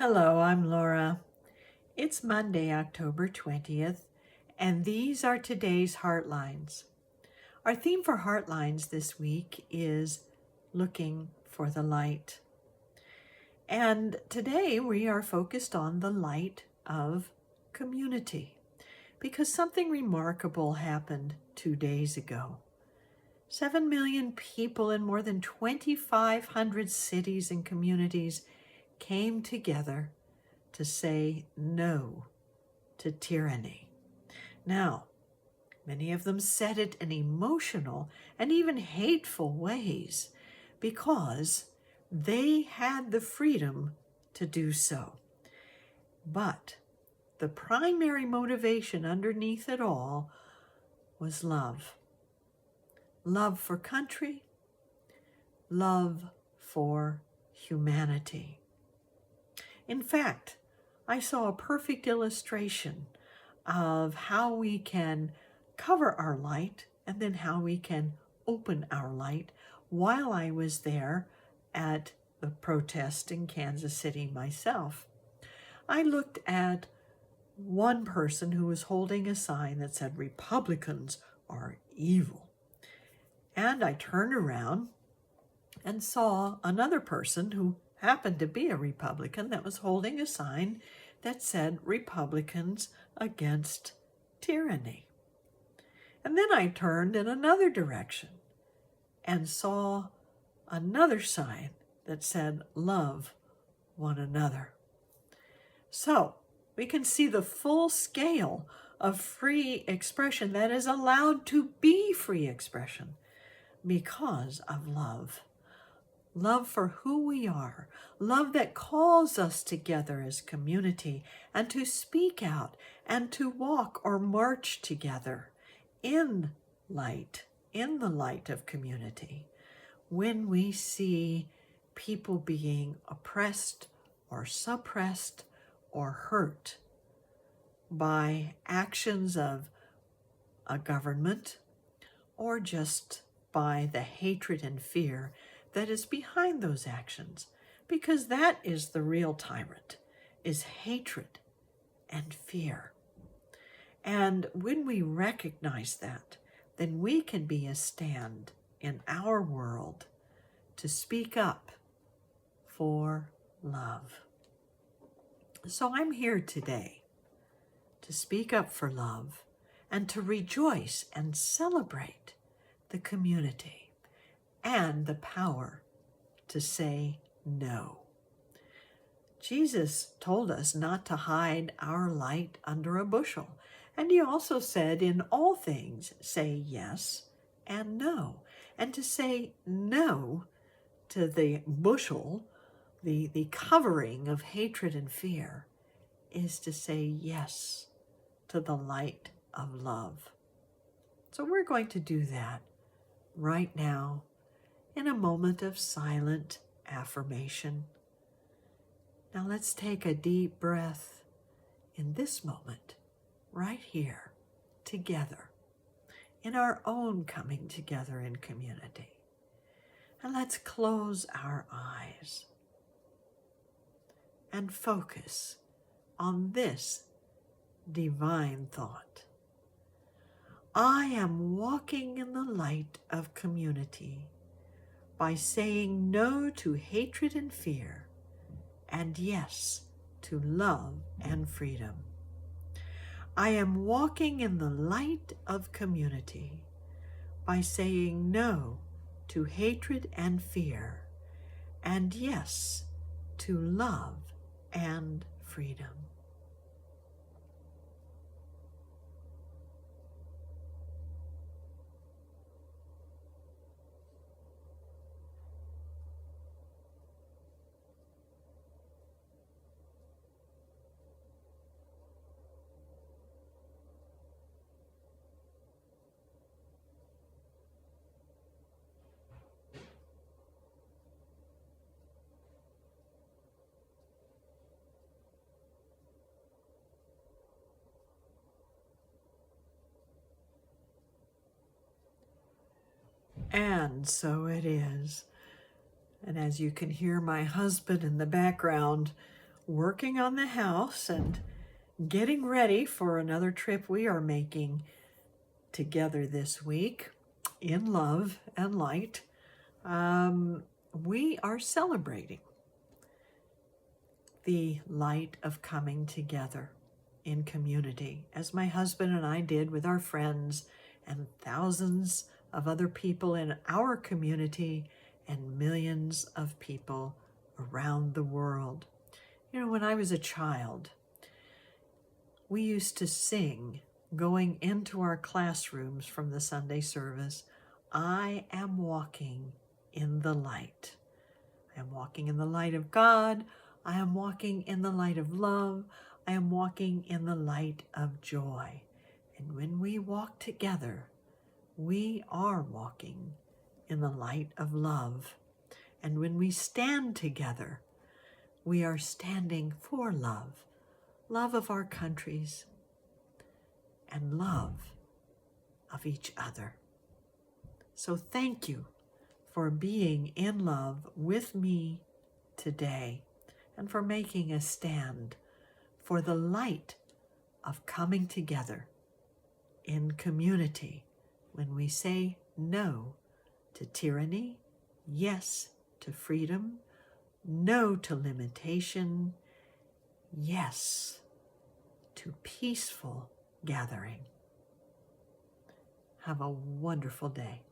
Hello, I'm Laura. It's Monday, October 20th, and these are today's Heartlines. Our theme for Heartlines this week is looking for the light. And today we are focused on the light of community because something remarkable happened 2 days ago. 7 million people in more than 2,500 cities and communities came together to say no to tyranny. Now, many of them said it in emotional and even hateful ways because they had the freedom to do so. But the primary motivation underneath it all was love. Love for country, love for humanity. In fact, I saw a perfect illustration of how we can cover our light and then how we can open our light while I was there at the protest in Kansas City myself. I looked at one person who was holding a sign that said, "Republicans are evil." And I turned around and saw another person who happened to be a Republican that was holding a sign that said, "Republicans against tyranny." And then I turned in another direction and saw another sign that said, "Love one another." So we can see the full scale of free expression that is allowed to be free expression because of love. Love for who we are, love that calls us together as community and to speak out and to walk or march together in light, in the light of community. When we see people being oppressed or suppressed or hurt by actions of a government or just by the hatred and fear that is behind those actions, because that is the real tyrant, is hatred and fear. And when we recognize that, then we can be a stand in our world to speak up for love. So I'm here today to speak up for love and to rejoice and celebrate the community and the power to say no. Jesus told us not to hide our light under a bushel. And he also said, in all things, say yes and no. And to say no to the bushel, the covering of hatred and fear, is to say yes to the light of love. So we're going to do that right now in a moment of silent affirmation. Now let's take a deep breath in this moment, right here, together, in our own coming together in community. And let's close our eyes and focus on this divine thought. I am walking in the light of community by saying no to hatred and fear, and yes to love and freedom. I am walking in the light of community by saying no to hatred and fear, and yes to love and freedom. And so it is. And as you can hear my husband in the background working on the house and getting ready for another trip we are making together this week in love and light. We are celebrating the light of coming together in community, as my husband and I did with our friends and thousands of other people in our community and millions of people around the world. You know, when I was a child, we used to sing going into our classrooms from the Sunday service, "I am walking in the light. I am walking in the light of God. I am walking in the light of love. I am walking in the light of joy." And when we walk together, we are walking in the light of love. And when we stand together, we are standing for love, love of our countries, and love of each other. So thank you for being in love with me today and for making a stand for the light of coming together in community when we say no to tyranny, yes to freedom, no to limitation, yes to peaceful gathering. Have a wonderful day.